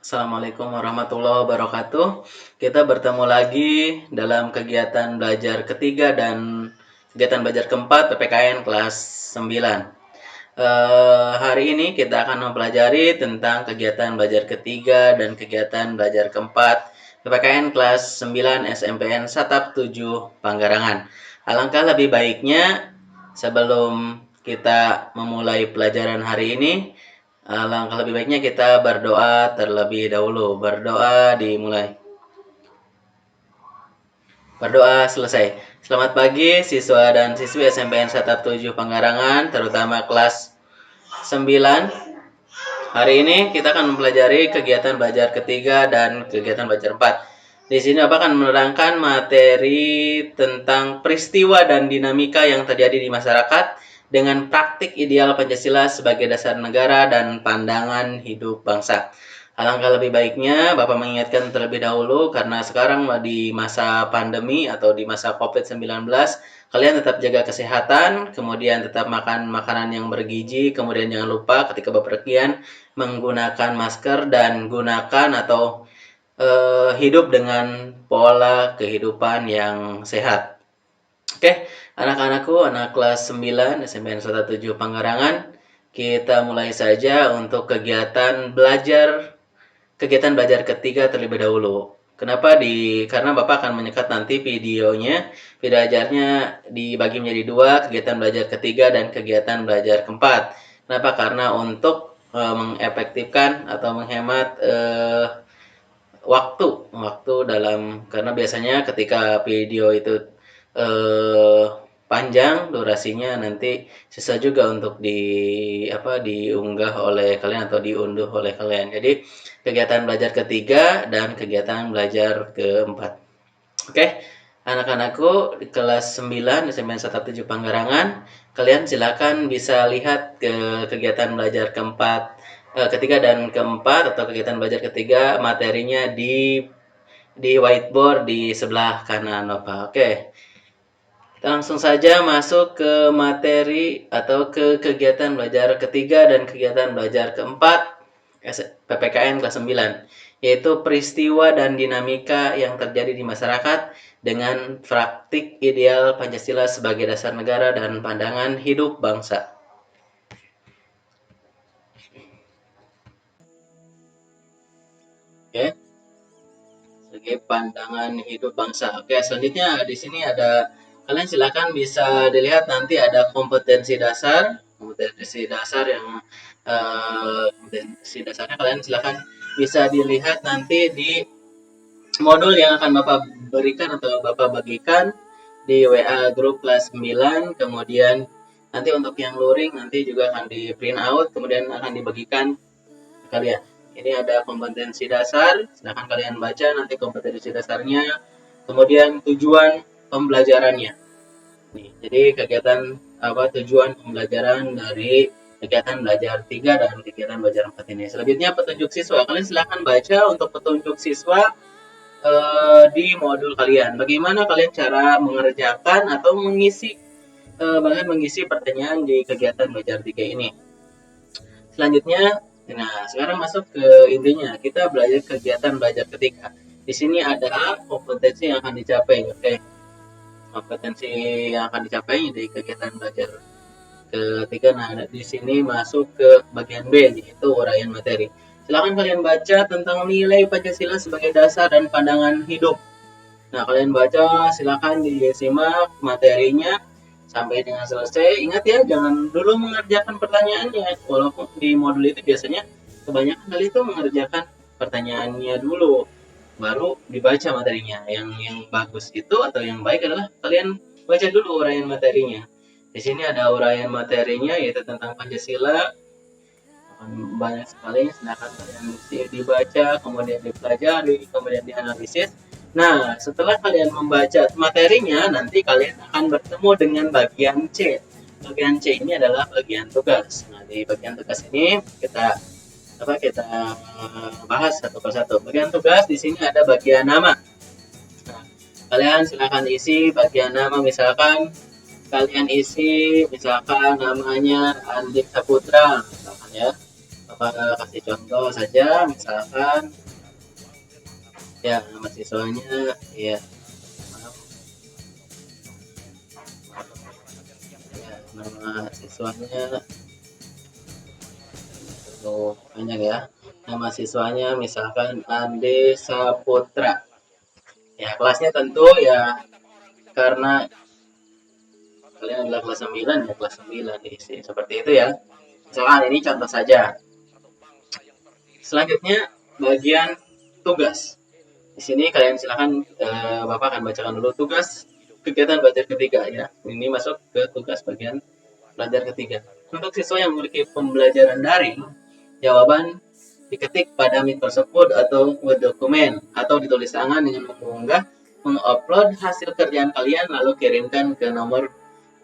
Assalamualaikum warahmatullahi wabarakatuh. Kita bertemu lagi dalam kegiatan belajar ketiga dan kegiatan belajar keempat PPKN kelas 9. Hari ini kita akan mempelajari tentang kegiatan belajar ketiga dan kegiatan belajar keempat PPKN kelas 9 SMPN Satap 7 Panggarangan. Alangkah lebih baiknya sebelum kita memulai pelajaran hari ini, alangkah lebih baiknya kita berdoa terlebih dahulu. Berdoa dimulai. Berdoa selesai. Selamat pagi siswa dan siswi SMPN Satap 7 Panggarangan, terutama kelas 9. Hari ini kita akan mempelajari kegiatan belajar ketiga dan kegiatan belajar 4. Di sini Bapak akan menerangkan materi tentang peristiwa dan dinamika yang terjadi di masyarakat dengan praktik ideal Pancasila sebagai dasar negara dan pandangan hidup bangsa. Alangkah lebih baiknya Bapak mengingatkan terlebih dahulu karena sekarang di masa pandemi atau di masa COVID-19, kalian tetap jaga kesehatan, kemudian tetap makan makanan yang bergizi, kemudian jangan lupa ketika bepergian menggunakan masker dan gunakan atau hidup dengan pola kehidupan yang sehat. Oke, anak-anakku, anak kelas 9 SMPN 17 Panggarangan, kita mulai saja untuk kegiatan belajar ketiga terlebih dahulu. Kenapa? Karena Bapak akan menyekat nanti videonya. Video ajarnya dibagi menjadi dua, kegiatan belajar ketiga dan kegiatan belajar keempat. Kenapa? Karena untuk mengefektifkan atau menghemat waktu dalam, karena biasanya ketika video itu eh, panjang durasinya, nanti susah juga untuk diunggah oleh kalian atau diunduh oleh kalian. Jadi kegiatan belajar ketiga dan kegiatan belajar keempat. Oke, anak-anakku di kelas 9 SMP 17 Panggarangan, kalian silakan bisa lihat ke kegiatan belajar ketiga dan keempat, atau kegiatan belajar ketiga materinya di whiteboard di sebelah kanan Bapak. Oke. Kita langsung saja masuk ke materi atau ke kegiatan belajar ketiga dan kegiatan belajar keempat PPKN kelas 9, yaitu peristiwa dan dinamika yang terjadi di masyarakat dengan praktik ideal Pancasila sebagai dasar negara dan pandangan hidup bangsa. Oke, sebagai pandangan hidup bangsa. Oke, selanjutnya di sini ada, kalian silakan bisa dilihat nanti ada kompetensi dasar kompetensi dasarnya kalian silakan bisa dilihat nanti di modul yang akan Bapak berikan atau Bapak bagikan di WA grup kelas 9. Kemudian nanti untuk yang luring nanti juga akan di print out, kemudian akan dibagikan kalian. Ini ada kompetensi dasar, silahkan kalian baca nanti kompetensi dasarnya, kemudian tujuan pembelajarannya. Nih, jadi tujuan pembelajaran dari kegiatan belajar 3 dan kegiatan belajar 4 ini. Selanjutnya petunjuk siswa. Kalian silahkan baca untuk petunjuk siswa di modul kalian. Bagaimana kalian cara mengerjakan atau bahkan mengisi pertanyaan di kegiatan belajar 3 ini. Selanjutnya, nah sekarang masuk ke intinya. Kita belajar kegiatan belajar ketiga. Di sini ada kompetensi yang akan dicapai. Oke. Kompetensi yang akan dicapai di kegiatan belajar ketiga. Nah, di sini masuk ke bagian B, yaitu uraian materi. Silakan kalian baca tentang nilai Pancasila sebagai dasar dan pandangan hidup. Nah, kalian baca, silakan disimak materinya sampai dengan selesai. Ingat ya, jangan dulu mengerjakan pertanyaannya. Walaupun di modul itu biasanya kebanyakan kali itu mengerjakan pertanyaannya dulu, baru dibaca materinya. Yang bagus itu atau yang baik adalah kalian baca dulu uraian materinya. Di sini ada uraian materinya, yaitu tentang Pancasila. Banyak sekali, silakan kalian dibaca, kemudian dipelajari, kemudian dianalisis. Nah, setelah kalian membaca materinya, nanti kalian akan bertemu dengan bagian C. Bagian C ini adalah bagian tugas. Nah, di bagian tugas ini kita bahas satu persatu. Bagian tugas di sini ada bagian nama. Nah, kalian silakan isi bagian nama, misalkan kalian isi misalkan namanya Andik Saputra, misalkan ya. Bapak kasih contoh saja, misalkan ya nama siswanya, ya maaf, ya nama siswanya tuh banyak ya. Nama siswanya misalkan Ande Saputra. Ya kelasnya tentu ya karena kalian adalah kelas 9 ya kelas 9 diisi seperti itu ya. Misalkan ini contoh saja. Selanjutnya bagian tugas. Di sini kalian silakan Bapak akan bacakan dulu tugas kegiatan belajar ketiga ya. Ini masuk ke tugas bagian belajar ketiga. Untuk siswa yang memiliki pembelajaran daring, jawaban diketik pada Microsoft Word atau Word dokumen atau ditulis tangan dengan mengunggah, mengupload hasil kerjaan kalian lalu kirimkan ke nomor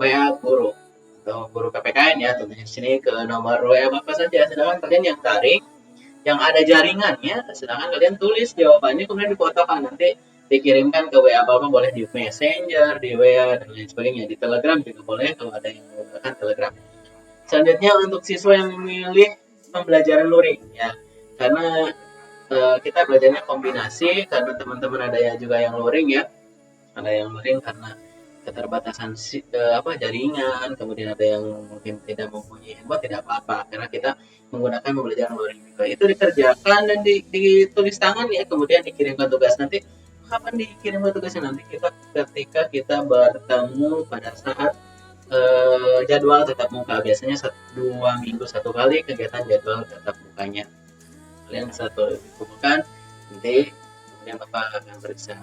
WA guru atau guru PPKN ya, tentunya di sini ke nomor WA Bapak saja. Sedangkan kalian yang daring yang ada jaringannya, sedangkan kalian tulis jawabannya kemudian difotokan nanti dikirimkan ke WA Bapak, boleh di Messenger, di WA dan lain sebagainya. Di Telegram juga boleh kalau ada yang menggunakan Telegram. Selanjutnya untuk siswa yang memilih pembelajaran luring ya, karena kita belajarnya kombinasi karena teman-teman ada yang juga yang luring ya, ada yang luring karena keterbatasan jaringan, kemudian ada yang mungkin tidak mempunyai handphone, tidak apa-apa karena kita menggunakan pembelajaran luring juga. Itu dikerjakan dan ditulis tangan ya, kemudian dikirimkan tugas. Nanti kapan dikirimkan tugasnya? Nanti kita ketika kita bertemu pada saat jadwal tetap muka, biasanya 2 minggu 1 kali kegiatan jadwal tetap mukanya. Kalian satu dikumpulkan nanti kemudian Bapak akan periksa.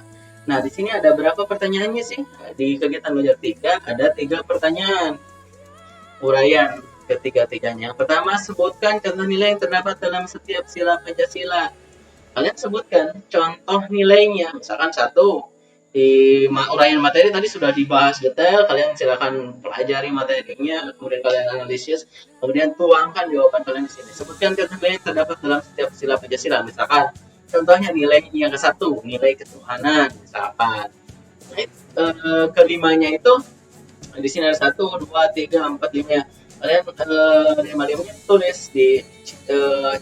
Nah, di sini ada berapa pertanyaannya sih? Di kegiatan belajar 3 ada 3 pertanyaan. Uraian ketiga-tiganya. Yang pertama, sebutkan contoh nilai yang terdapat dalam setiap sila Pancasila. Kalian sebutkan contoh nilainya. Misalkan 1, di uraian materi tadi sudah dibahas detail, kalian silakan pelajari materinya, kemudian kalian analisis, kemudian tuangkan jawaban kalian di sini. Sebutkan contoh nilai yang terdapat dalam setiap sila Pancasila. Misalkan contohnya nilai yang ke-1, nilai ketuhanan, misalkan. Kelimanya itu di sini ada 1, 2, 3, 4, 5. Kalian 5-5-nya tulis di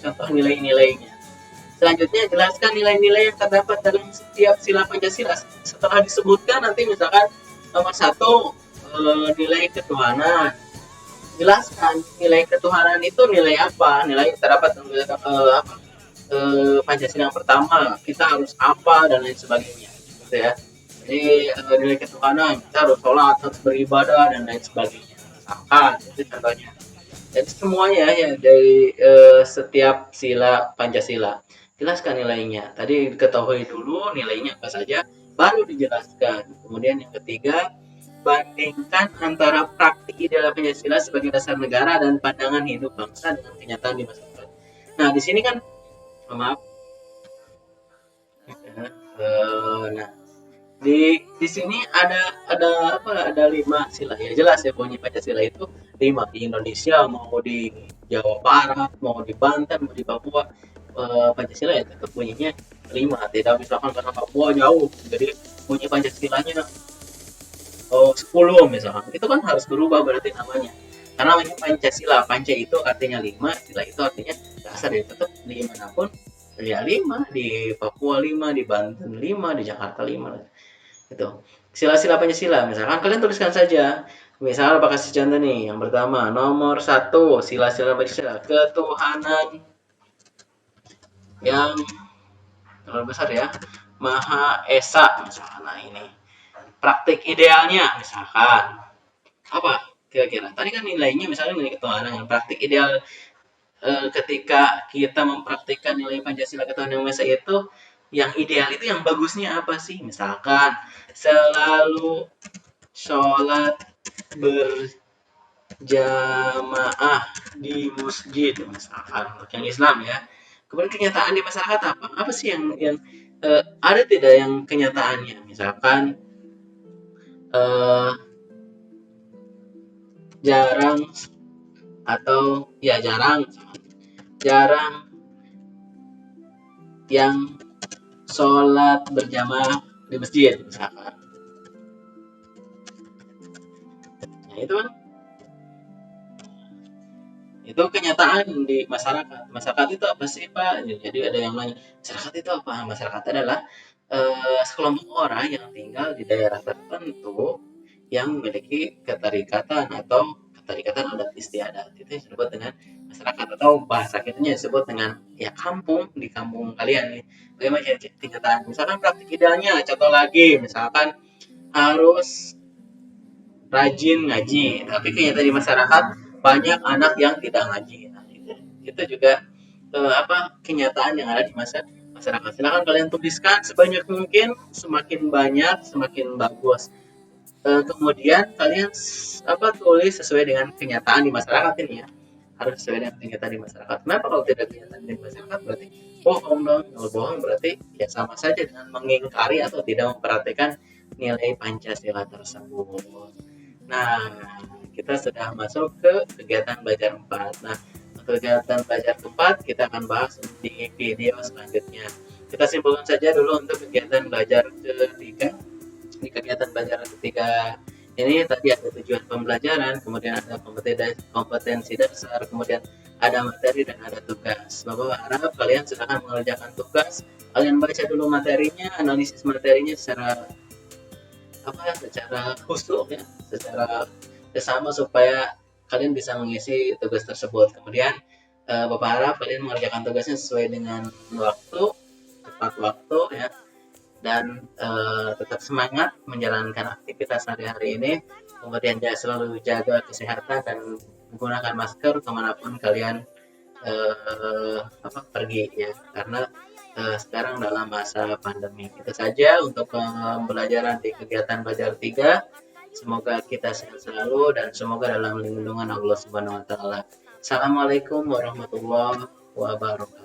contoh nilai-nilainya. Selanjutnya jelaskan nilai-nilai yang terdapat dalam setiap sila Pancasila. Setelah disebutkan nanti misalkan nomor 1 nilai ketuhanan. Jelaskan nilai ketuhanan itu nilai apa? Nilai terdapat dalam Pancasila yang pertama. Kita harus apa dan lain sebagainya. Gitu ya. Jadi nilai ketuhanan kita harus sholat, harus beribadah dan lain sebagainya. Misalkan itu contohnya. Jadi semuanya ya dari setiap sila Pancasila. Jelaskan nilainya. Tadi diketahui dulu nilainya apa saja, baru dijelaskan. Kemudian yang ketiga, bandingkan antara praktik ideal Pancasila sebagai dasar negara dan pandangan hidup bangsa dengan kenyataan di masa depan. Nah, di sini kan, maaf. Nah, di sini ada 5 sila ya, jelas ya bunyi Pancasila itu 5 di Indonesia, mau di Jawa Barat, mau di Banten, mau di Papua, Pancasila ya tetap bunyinya 5. Tidak misalkan karena Papua jauh jadi bunyi Pancasilanya 10 misalkan, itu kan harus berubah berarti namanya, karena namanya Pancasila. Panca itu artinya 5, sila itu artinya dasar, ya tetap dimanapun ya 5, di Papua 5, di Banten 5, di Jakarta 5 gitu. Sila-sila Pancasila misalkan kalian tuliskan saja. Misal Pak kasih contoh nih, yang pertama nomor 1 sila-sila Pancasila, ketuhanan yang terlalu besar ya, Maha Esa misalkan. Nah ini praktik idealnya misalkan apa kira-kira? Tadi kan nilainya misalnya nilai ketuhanan, yang praktik ideal ketika kita mempraktikkan nilai Pancasila ketuhanan yang Maha Esa itu, yang ideal itu yang bagusnya apa sih? Misalkan selalu sholat berjamaah di masjid misalkan, untuk yang Islam ya. Kemudian kenyataan di masyarakat apa? Apa sih yang ada tidak yang kenyataannya? Misalkan eh, jarang atau ya jarang yang sholat berjamaah di masjid misalkan. Nah itu kan Itu kenyataan di masyarakat. Masyarakat itu apa sih, Pak? Jadi ada yang nanya, masyarakat itu apa? Masyarakat adalah sekelompok orang yang tinggal di daerah tertentu yang memiliki keterikatan atau keterikatan adat istiadat. Itu yang disebut dengan masyarakat, atau bahasa kitanya disebut dengan ya kampung, di kampung kalian nih. Bagaimana kenyataan? Misalkan praktik idealnya, contoh lagi, misalkan harus rajin ngaji, tapi kenyataan di masyarakat banyak anak yang tidak ngaji. Nah, itu juga kenyataan yang ada di masyarakat. Silakan kalian tuliskan sebanyak mungkin, semakin banyak semakin bagus. Kemudian kalian tulis sesuai dengan kenyataan di masyarakat ini ya, harus sesuai dengan kenyataan di masyarakat. Kenapa kalau tidak kenyataan di masyarakat berarti bohong dong? Kalau bohong berarti ya sama saja dengan mengingkari atau tidak memperhatikan nilai Pancasila tersebut. Nah, kita sudah masuk ke kegiatan belajar 4. Nah, kegiatan belajar keempat kita akan bahas di video selanjutnya. Kita simpulkan saja dulu untuk kegiatan belajar ketiga. Di kegiatan belajar ketiga ini tadi ada tujuan pembelajaran, kemudian ada kompetensi dasar, kemudian ada materi dan ada tugas. Bapak harap kalian silakan mengerjakan tugas. Kalian baca dulu materinya, analisis materinya secara khusus ya, secara bersama supaya kalian bisa mengisi tugas tersebut. Kemudian Bapak harap kalian mengerjakan tugasnya sesuai dengan waktu, tepat waktu ya, dan tetap semangat menjalankan aktivitas hari-hari ini. Kemudian selalu jaga kesehatan dan menggunakan masker kemanapun kalian pergi ya, karena sekarang dalam masa pandemi. Itu saja untuk pembelajaran di kegiatan belajar 3. Semoga kita sehat selalu dan semoga dalam lindungan Allah Subhanahu wa taala. Assalamualaikum warahmatullahi wabarakatuh.